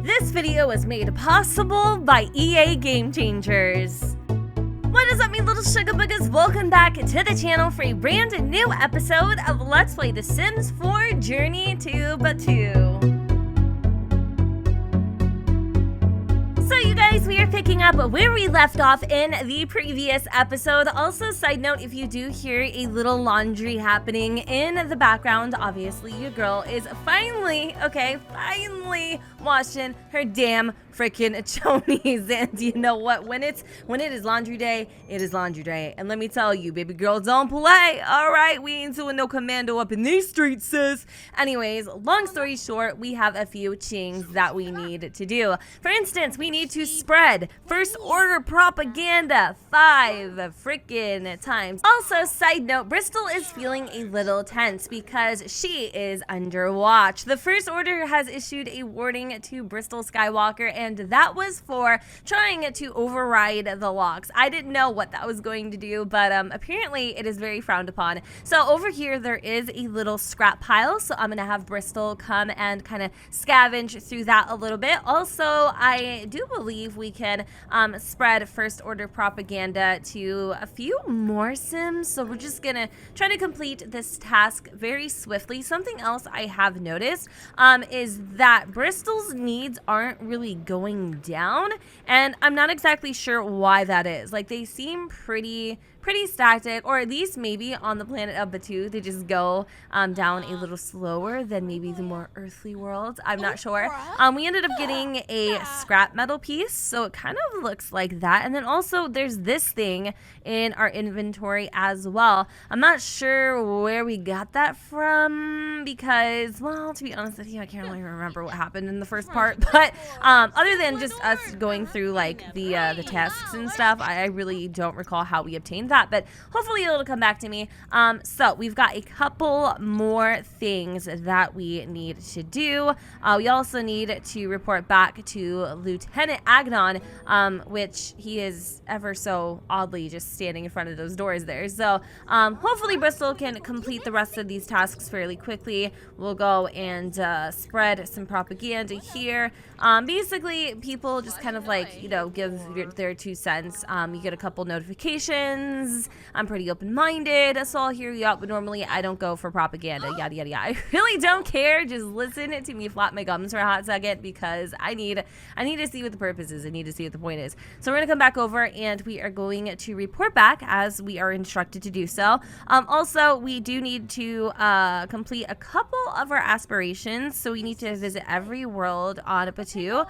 This video was made possible by EA Game Changers. What is up, me little sugar boogers? Welcome back to the channel for a brand new episode of Let's Play The Sims 4 Journey to Batuu. So you guys, we are picking up where we left off in the previous episode. Also, side note, if you do hear a little laundry happening in the background, obviously your girl is finally washing her damn freaking chonies. And you know what? When it is laundry day, it is laundry day. And let me tell you, baby girl, don't play. All right, we ain't doing no commando up in these streets, sis. Anyways, long story short, we have a few chings that we need to do. For instance, we need to spread first order propaganda 5 freaking times. Also, side note, Bristol is feeling a little tense because she is under watch. The first order has issued a warning to Bristol Skywalker, and that was for trying to override the locks. I didn't know what that was going to do, but apparently it is very frowned upon. So over here there is a little scrap pile, so I'm gonna have Bristol come and kind of scavenge through that a little bit. Also, I do believe we can spread first order propaganda to a few more Sims, so we're just gonna try to complete this task very swiftly. Something else I have noticed is that Bristol's needs aren't really going down, and I'm not exactly sure why that is. Like, they seem pretty static, or at least maybe on the planet of Batuu they just go down a little slower than maybe the more earthly worlds. I'm not sure. We ended up getting a scrap metal piece, so it kind of looks like that. And then also there's this thing in our inventory as well. I'm not sure where we got that from because, well, to be honest with you, I can't really remember what happened in the first part. But other than just us going through like the tasks and stuff, I really don't recall how we obtained that, but hopefully it'll come back to me. So we've got a couple more things that we need to do. We also need to report back to Lieutenant Agnon, which he is ever so oddly just standing in front of those doors there. So hopefully Bristol can complete the rest of these tasks fairly quickly. We'll go and spread some propaganda here. Basically, people just kind of like, you know, give their 2 cents. You get a couple notifications. I'm pretty open-minded, so I'll hear you out, but normally I don't go for propaganda, yada yada yada. I really don't care. Just listen to me flap my gums for a hot second because I need to see what the purpose is. I need to see what the point is. So we're gonna come back over and we are going to report back as we are instructed to do so. Also, we do need to complete a couple of our aspirations, so we need to visit every world on Batuu.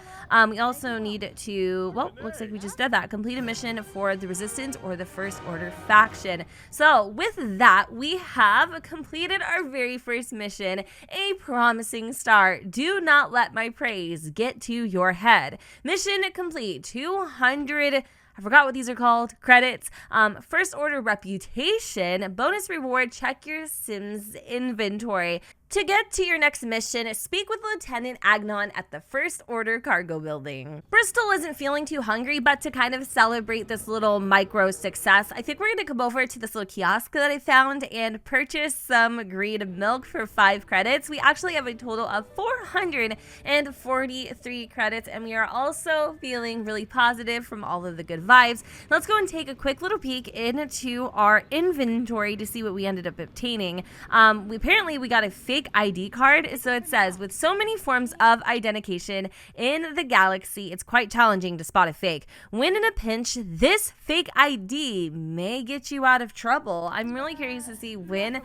We also need to, well, looks like we just did that, complete a mission for the Resistance or the First Order faction. So with that, we have completed our very first mission, a promising start. Do not let my praise get to your head. Mission complete. 200, I forgot what these are called, credits. First order reputation, bonus reward, check your Sims inventory. To get to your next mission, speak with Lieutenant Agnon at the First Order Cargo Building. Bristol isn't feeling too hungry, but to kind of celebrate this little micro success, I think we're gonna come over to this little kiosk that I found and purchase some green milk for 5 credits. We actually have a total of 443 credits, and we are also feeling really positive from all of the good vibes. Let's go and take a quick little peek into our inventory to see what we ended up obtaining. Apparently we got a fake ID card. So it says, with so many forms of identification in the galaxy, it's quite challenging to spot a fake. When in a pinch, this fake ID may get you out of trouble. I'm really curious to see when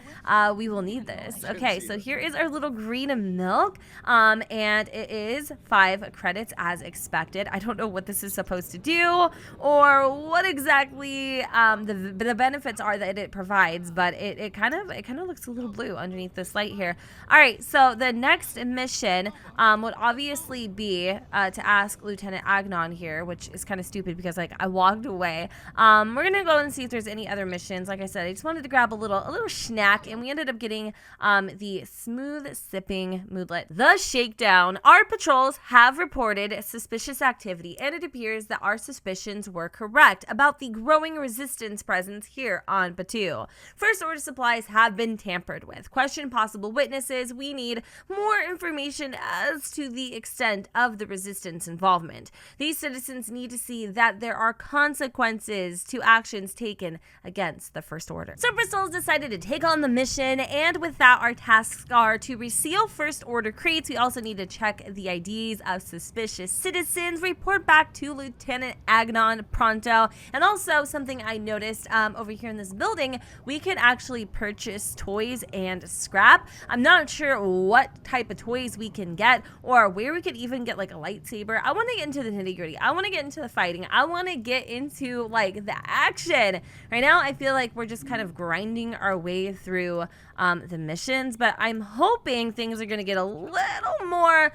we will need this. Okay, so here is our little green milk, and it is 5 credits as expected. I don't know what this is supposed to do or what exactly the benefits are that it provides, but it kind of looks a little blue underneath this light here. All right, so the next mission would obviously be to ask Lieutenant Agnon here, which is kind of stupid because like I walked away. We're gonna go and see if there's any other missions. Like I said, I just wanted to grab a little snack, and we ended up getting the smooth sipping moodlet. The shakedown. Our patrols have reported suspicious activity, and it appears that our suspicions were correct about the growing resistance presence here on Batuu. First order supplies have been tampered with. Question possible witness witnesses, we need more information as to the extent of the resistance involvement. These citizens need to see that there are consequences to actions taken against the First Order. So Bristol has decided to take on the mission, and with that, our tasks are to reseal First Order crates. We also need to check the IDs of suspicious citizens, report back to Lieutenant Agnon pronto, and also something I noticed over here in this building, we could actually purchase toys and scrap. I'm not sure what type of toys we can get or where we could even get like a lightsaber. I want to get into the nitty-gritty. I want to get into the fighting. I want to get into like the action. Right now, I feel like we're just kind of grinding our way through the missions, but I'm hoping things are going to get a little more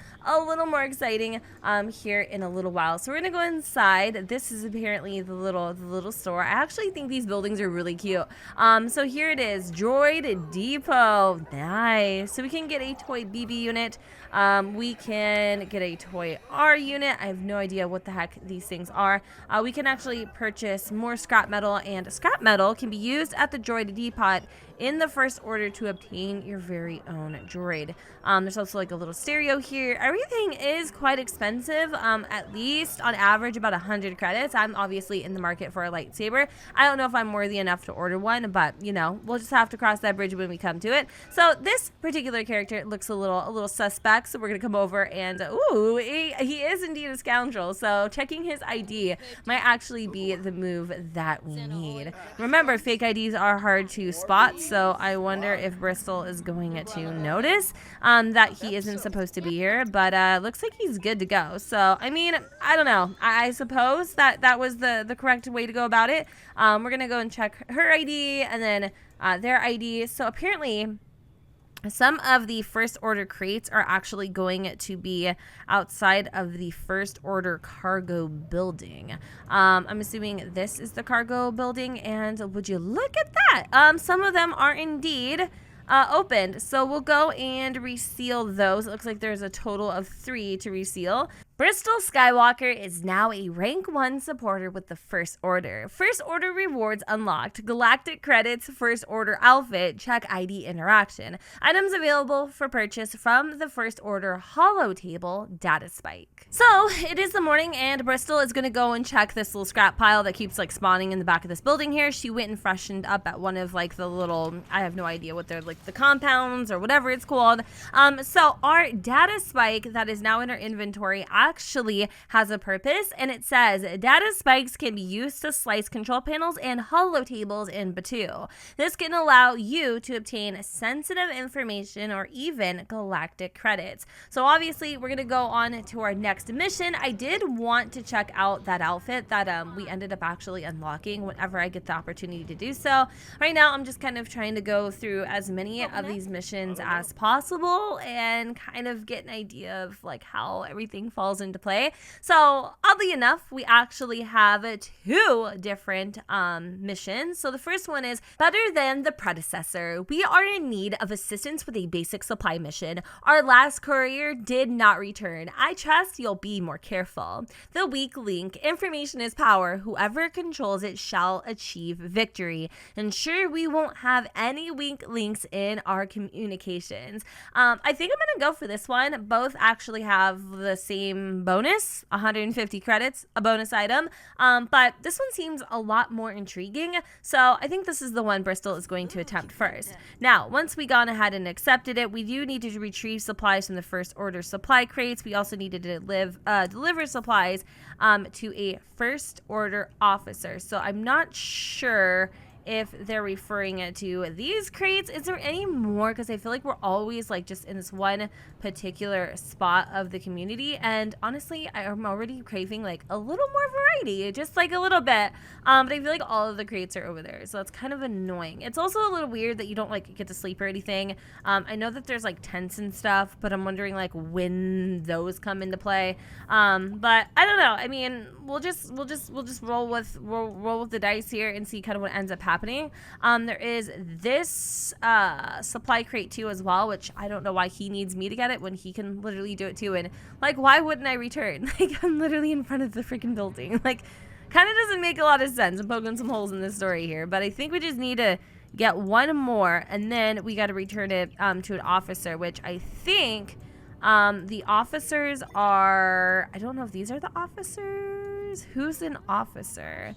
exciting here in a little while. So we're going to go inside. This is apparently the little store. I actually think these buildings are really cute. So here it is, Droid Depot. Nice. So we can get a toy BB unit. We can get a toy R unit. I have no idea what the heck these things are. We can actually purchase more scrap metal, and scrap metal can be used at the Droid Depot in the First Order to obtain your very own droid. There's also like a little stereo here. Everything is quite expensive, at least on average about 100 credits. I'm obviously in the market for a lightsaber. I don't know if I'm worthy enough to order one, but you know, we'll just have to cross that bridge when we come to it. So this particular character looks a little suspect, so we're gonna come over and ooh, he is indeed a scoundrel, so checking his ID might actually be the move that we need. Remember, fake IDs are hard to spot, so I wonder if Bristol is going to notice that he isn't supposed to be here, but looks like he's good to go. So I mean, I don't know, I suppose that was the correct way to go about it. We're gonna go and check her ID and then their ID. So apparently some of the First Order crates are actually going to be outside of the First Order cargo building. I'm assuming this is the cargo building, and would you look at that? Some of them are indeed opened, so we'll go and reseal those. It looks like there's a total of 3 to reseal. Bristol Skywalker is now a rank 1 supporter with the First Order. First Order rewards unlocked. Galactic credits, First Order outfit, check ID interaction. Items available for purchase from the First Order holotable data spike. So it is the morning, and Bristol is going to go and check this little scrap pile that keeps like spawning in the back of this building here. She went and freshened up at one of like the little, I have no idea what they're like, the compounds or whatever it's called. So our data spike that is now in our inventory actually has a purpose, and it says data spikes can be used to slice control panels and holotables in Batuu. This can allow you to obtain sensitive information or even galactic credits. So obviously we're gonna go on to our next mission. I did want to check out that outfit that we ended up actually unlocking whenever I get the opportunity to do so. Right now I'm just kind of trying to go through as many of these missions as possible and kind of get an idea of like how everything falls into play. So oddly enough, we actually have 2 different missions. So the first one is better than the predecessor. We are in need of assistance with a basic supply mission. Our last courier did not return. I trust you'll be more careful. The weak link. Information is power. Whoever controls it shall achieve victory. Ensure we won't have any weak links in our communications. I think I'm gonna go for this one. Both actually have the same bonus, 150 credits, a bonus item, but this one seems a lot more intriguing, so I think this is the one Bristol is going to attempt first. Now, once we gone ahead and accepted it, we do need to retrieve supplies from the First Order supply crates. We also need to deliver supplies to a First Order officer, so I'm not sure if they're referring it to these crates. Is there any more? Because I feel like we're always like just in this one particular spot of the community, and honestly I'm already craving like a little more variety, just like a little bit, but I feel like all of the crates are over there, so that's kind of annoying. It's also a little weird that you don't like get to sleep or anything. I know that there's like tents and stuff, but I'm wondering like when those come into play. But I don't know. I mean, we'll just roll with the dice here and see kind of what ends up happening. There is this supply crate too as well, which I don't know why he needs me to get it when he can literally do it too. And like, why wouldn't I return? Like, I'm literally in front of the freaking building. Like, kind of doesn't make a lot of sense. I'm poking some holes in this story here, but I think we just need to get one more, and then we got to return it to an officer, which I think the officers are, I don't know if these are the officers. Who's an officer?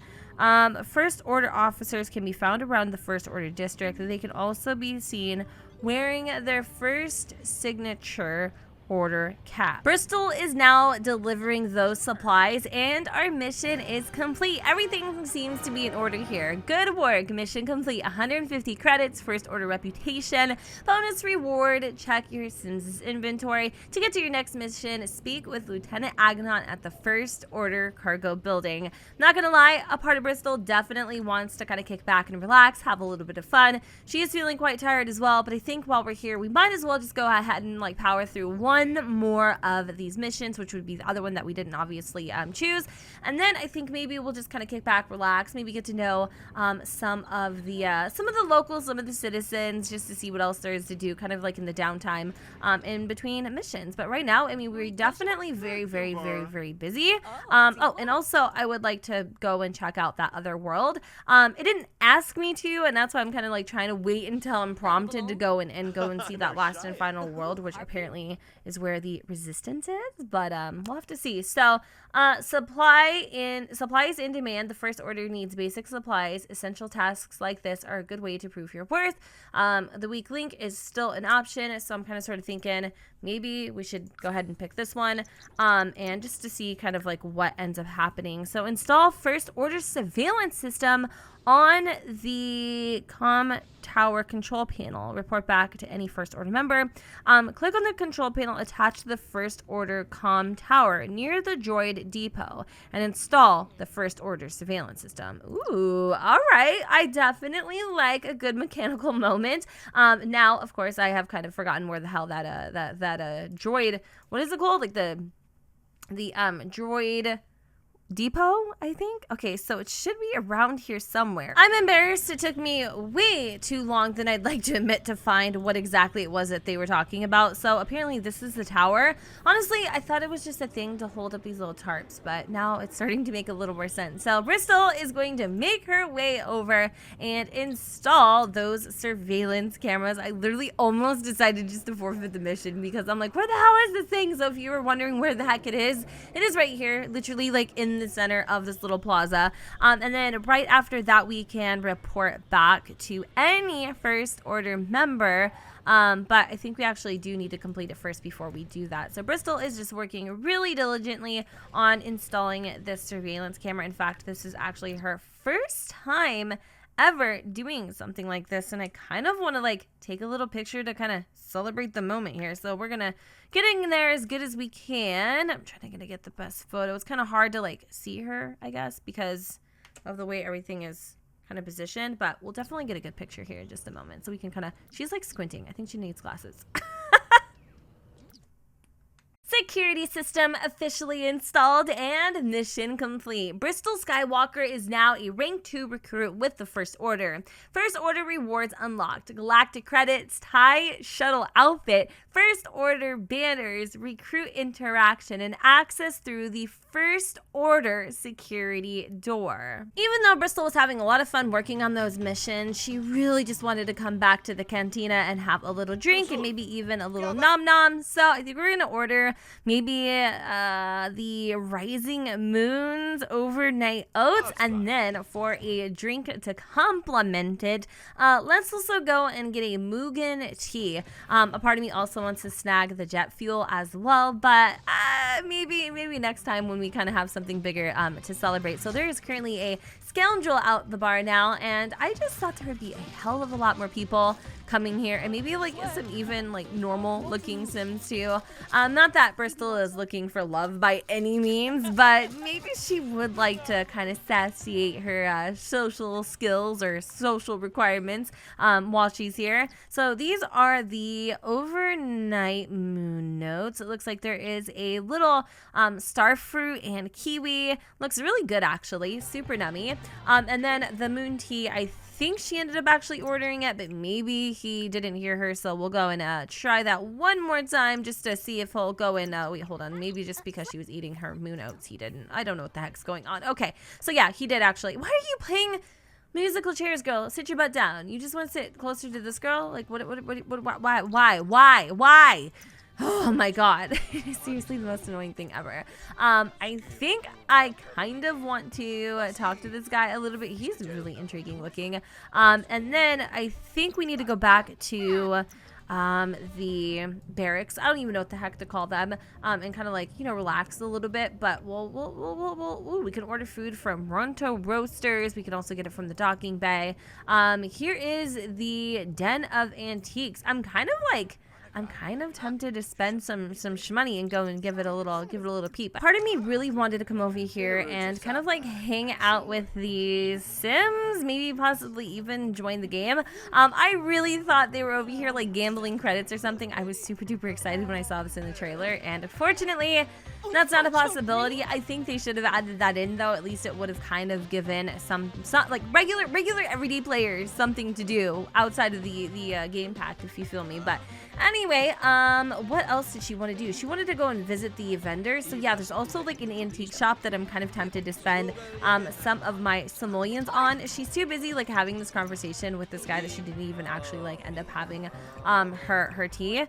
First order officers can be found around the first order district. They can also be seen wearing their first signature order cap. Bristol is now delivering those supplies, and our mission is complete. Everything seems to be in order here. Good work. Mission complete. 150 credits, first order reputation, bonus reward. Check your Sims' inventory. To get to your next mission, speak with Lieutenant Agnon at the first order cargo building. Not gonna lie, a part of Bristol definitely wants to kind of kick back and relax, have a little bit of fun. She is feeling quite tired as well, but I think while we're here, we might as well just go ahead and like power through one more of these missions, which would be the other one that we didn't obviously choose, and then I think maybe we'll just kind of kick back, relax, maybe get to know some of the locals, some of the citizens, just to see what else there is to do, kind of like in the downtime in between missions. But right now, I mean, we're definitely very busy. Oh, and also I would like to go and check out that other world. It didn't ask me to, and that's why I'm kind of like trying to wait until I'm prompted to go and go and see that last and final world, which apparently is where the resistance is, but we'll have to see. So supplies in demand. The first order needs basic supplies. Essential tasks like this are a good way to prove your worth. The weak link is still an option, so I'm kind of sort of thinking maybe we should go ahead and pick this one, and just to see kind of like what ends up happening. So install first order surveillance system on the comm tower control panel. Report back to any first order member. Click on the control panel attached to the first order comm tower near the Droid Depot and install the first order surveillance system. Ooh, all right. I definitely like a good mechanical moment. Now, of course, I have kind of forgotten where the hell that droid, what is it called? Like the Droid Depot, I think. Okay, so it should be around here somewhere. I'm embarrassed. It took me way too long than I'd like to admit to find what exactly it was that they were talking about. So apparently this is the tower. Honestly, I thought it was just a thing to hold up these little tarps, but now it's starting to make a little more sense. So Bristol is going to make her way over and install those surveillance cameras. I literally almost decided just to forfeit the mission because I'm like, where the hell is the thing? So if you were wondering where the heck it is right here, literally like in the center of this little plaza. And then right after that, we can report back to any first order member. But I think we actually do need to complete it first before we do that. So Bristol is just working really diligently on installing this surveillance camera. In fact, this is actually her first time ever doing something like this, and I kind of want to like take a little picture to kind of celebrate the moment here. So we're gonna get in there as good as we can. I'm trying to get the best photo. It's kind of hard to like see her, I guess, because of the way everything is kind of positioned, but we'll definitely get a good picture here in just a moment. So we can kind of, she's like squinting. I think she needs glasses. Security system officially installed and mission complete. Bristol Skywalker is now a rank 2 recruit with the First Order. First Order rewards unlocked. Galactic credits, TIE shuttle outfit, First Order banners, recruit interaction, and access through the First Order security door. Even though Bristol was having a lot of fun working on those missions, she really just wanted to come back to the cantina and have a little drink and maybe even a little nom-nom. So I think we're going to order maybe the Rising Moon's overnight oats, and then for a drink to complement it, let's also go and get a Mugen tea. A part of me also wants to snag the jet fuel as well, but maybe next time when we kind of have something bigger to celebrate. So there is currently a scoundrel out the bar now, and I just thought there would be a hell of a lot more people coming here, and maybe like some even like normal looking Sims too. Not that Bristol is looking for love by any means, but maybe she would like to kind of satiate her social skills or social requirements while she's here. So these are the overnight moon notes. It looks like there is a little star fruit and kiwi. Looks really good actually, super nummy. And then the moon tea, I think she ended up actually ordering it, but maybe he didn't hear her, so we'll go and try that one more time just to see if he'll go and wait, hold on, maybe just because she was eating her moon oats he didn't. I don't know what the heck's going on. Okay, so yeah, he did actually. Why are you playing Musical chairs, girl. Sit your butt down. You just want to sit closer to this girl? Like, why? Oh my god. Seriously, the most annoying thing ever. I think I kind of want to talk to this guy a little bit. He's really intriguing looking. And then I think we need to go back to the barracks. I don't even know what the heck to call them. And kind of like, you know, relax a little bit. But we can order food from Ronto Roasters. We can also get it from the docking bay. Here is the Den of Antiques. I'm kind of tempted to spend some shmoney and go and give it a little peep. Part of me really wanted to come over here and kind of like hang out with the Sims, maybe possibly even join the game. I really thought they were over here like gambling credits or something. I was super duper excited when I saw this in the trailer, and unfortunately, that's not a possibility. I think they should have added that in, though. At least it would have kind of given some like regular everyday players something to do outside of the game pack, if you feel me. But anyway, what else did she want to do? She wanted to go and visit the vendors. So yeah, there's also like an antique shop that I'm kind of tempted to spend some of my simoleons on. She's too busy like having this conversation with this guy that she didn't even actually like end up having her tea.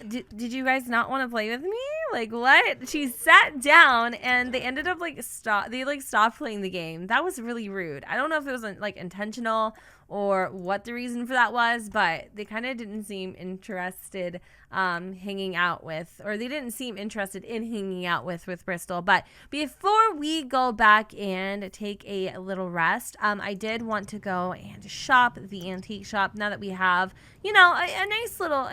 Did you guys not want to play with me? Like, what? She sat down and they ended up like stopped playing the game. That was really rude. I don't know if it was like intentional or what the reason for that was, but they kind of didn't seem interested hanging out with, or they didn't seem interested in hanging out with Bristol. But before we go back and take a little rest, I did want to go and shop the antique shop now that we have, you know, a nice little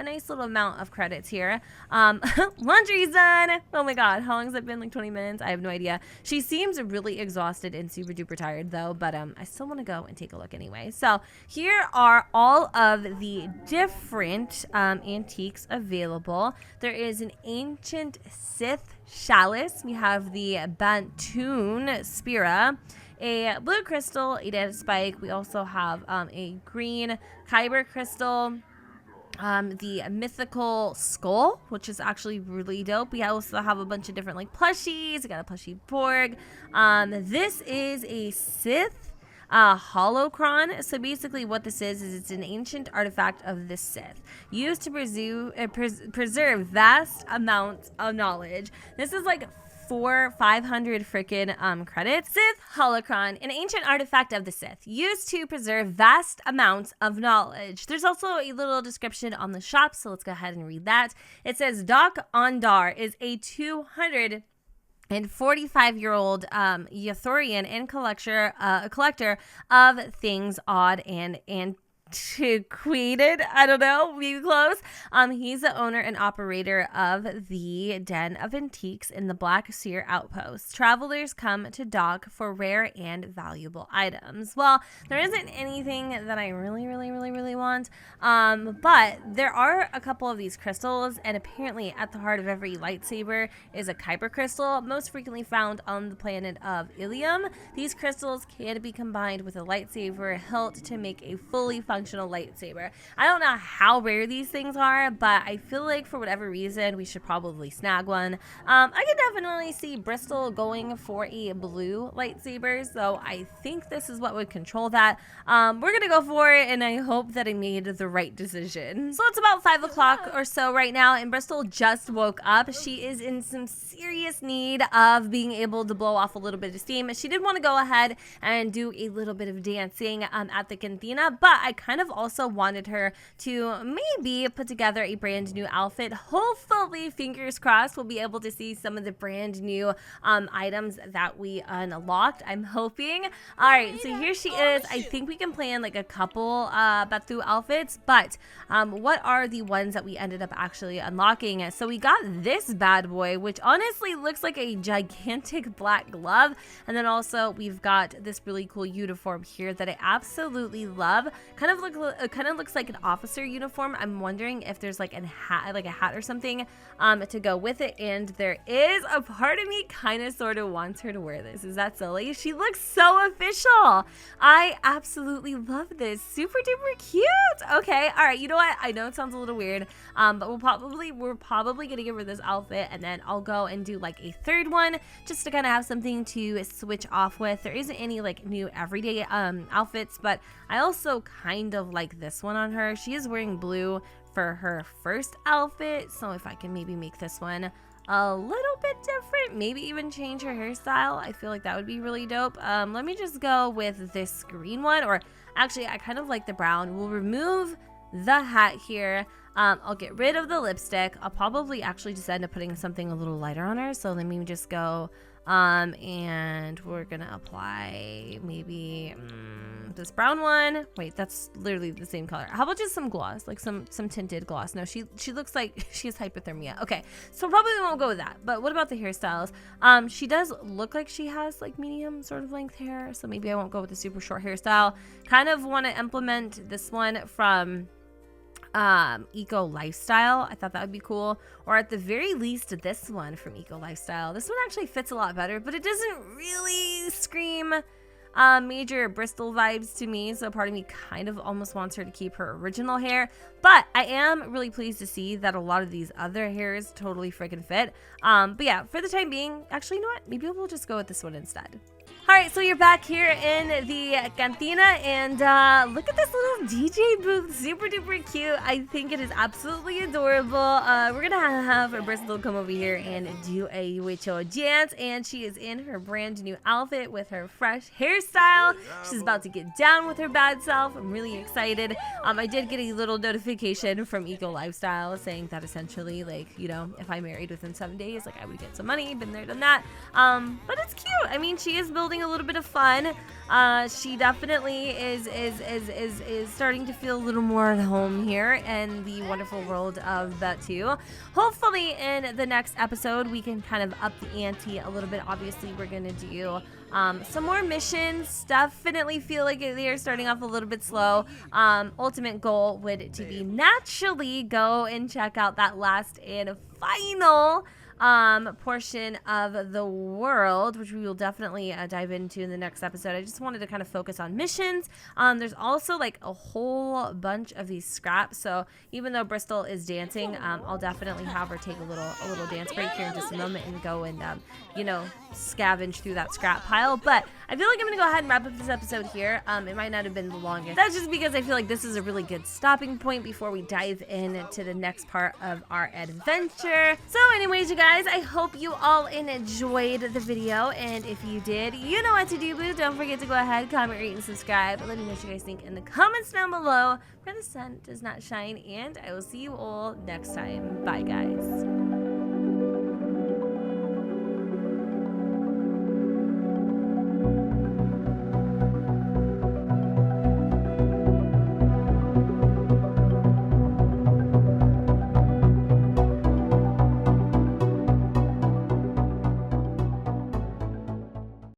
amount of credits here. Laundry's done. Oh my god, how long has it been? Like 20 minutes? I have no idea. She seems really exhausted and super duper tired though, but I still want to go and take a look anyway. So here are all of the different antiques available. There is an ancient Sith chalice. We have the Batuu Spira, a blue crystal, a dead spike. We also have a green kyber crystal, the mythical skull, which is actually really dope. We also have a bunch of different like plushies. We got a plushie Borg. This is a Sith holocron. So basically what this is it's an ancient artifact of the Sith used to preserve vast amounts of knowledge. This is like 500 freaking credits. Sith holocron, an ancient artifact of the Sith used to preserve vast amounts of knowledge. There's also a little description on the shop, so let's go ahead and read that. It says Doc Ondar is a 245-year-old Yathorian and collector of things odd and antiquated. I don't know, maybe close. He's the owner and operator of the Den of Antiques in the Black Seer Outpost. Travelers come to Doc for rare and valuable items. Well, there isn't anything that I really want, but there are a couple of these crystals, and apparently at the heart of every lightsaber is a kyber crystal, most frequently found on the planet of Ilium. These crystals can be combined with a lightsaber hilt to make a fully functional lightsaber. I don't know how rare these things are, but I feel like for whatever reason we should probably snag one. I could definitely see Bristol going for a blue lightsaber, so I think this is what would control that. We're gonna go for it, and I hope that I made the right decision. So it's about 5 o'clock or so right now, and Bristol just woke up. She is in some serious need of being able to blow off a little bit of steam. She did want to go ahead and do a little bit of dancing at the cantina, but I kind of also wanted her to maybe put together a brand new outfit. Hopefully, fingers crossed, we'll be able to see some of the brand new items that we unlocked. I'm hoping. All right, so here she is. I think we can plan like a couple Batuu outfits, but what are the ones that we ended up actually unlocking? So we got this bad boy, which honestly looks like a gigantic black glove, and then also we've got this really cool uniform here that I absolutely love. Kind of kind of looks like an officer uniform. I'm wondering if there's like a hat or something to go with it. And there is a part of me kind of sort of wants her to wear this. Is that silly? She looks so official. I absolutely love this. Super duper cute. Okay, all right. You know what? I know it sounds a little weird, but we're probably gonna give her this outfit, and then I'll go and do like a third one just to kind of have something to switch off with. There isn't any like new everyday outfits, but I also kind of like this one on her. She is wearing blue for her first outfit, so if I can maybe make this one a little bit different, maybe even change her hairstyle, I feel like that would be really dope. Let me just go with this green one, or actually I kind of like the brown. We'll remove the hat here. I'll get rid of the lipstick. I'll probably actually just end up putting something a little lighter on her, so let me just go and we're gonna apply maybe this brown one. Wait, that's literally the same color. How about just some gloss, like some tinted gloss? No, she looks like she has hypothermia. Okay, so probably won't go with that. But what about the hairstyles? She does look like she has like medium sort of length hair, so maybe I won't go with the super short hairstyle. Kind of want to implement this one from Eco Lifestyle. I thought that would be cool, or at the very least this one from Eco Lifestyle. This one actually fits a lot better, but it doesn't really scream major Bristol vibes to me, so part of me kind of almost wants her to keep her original hair. But I am really pleased to see that a lot of these other hairs totally freaking fit. But yeah, for the time being, actually, you know what, maybe we'll just go with this one instead. Alright, so you're back here in the cantina, and look at this little DJ booth. Super duper cute. I think it is absolutely adorable. We're gonna have Bristol come over here and do a witcho dance, and she is in her brand new outfit with her fresh hairstyle. She's about to get down with her bad self. I'm really excited. I did get a little notification from Eco Lifestyle saying that essentially, like, you know, if I married within 7 days, like, I would get some money. Been there, done that. But it's cute. I mean, she is building a little bit of fun. She definitely is starting to feel a little more at home here in the wonderful world of Batuu. Hopefully in the next episode we can kind of up the ante a little bit. Obviously we're gonna do some more missions. Definitely feel like they are starting off a little bit slow. Ultimate goal would to be naturally go and check out that last and final portion of the world, which we will definitely dive into in the next episode. I just wanted to kind of focus on missions. There's also like a whole bunch of these scraps, so even though Bristol is dancing, I'll definitely have her take a little dance break here in just a moment and go and you know, scavenge through that scrap pile. But I feel like I'm gonna go ahead and wrap up this episode here. It might not have been the longest. That's just because I feel like this is a really good stopping point before we dive into the next part of our adventure. So anyways, you guys, I hope you all enjoyed the video, and if you did, you know what to do, boo. Don't forget to go ahead, comment, rate, and subscribe. Let me know what you guys think in the comments down below where the sun does not shine, and I will see you all next time. Bye, guys.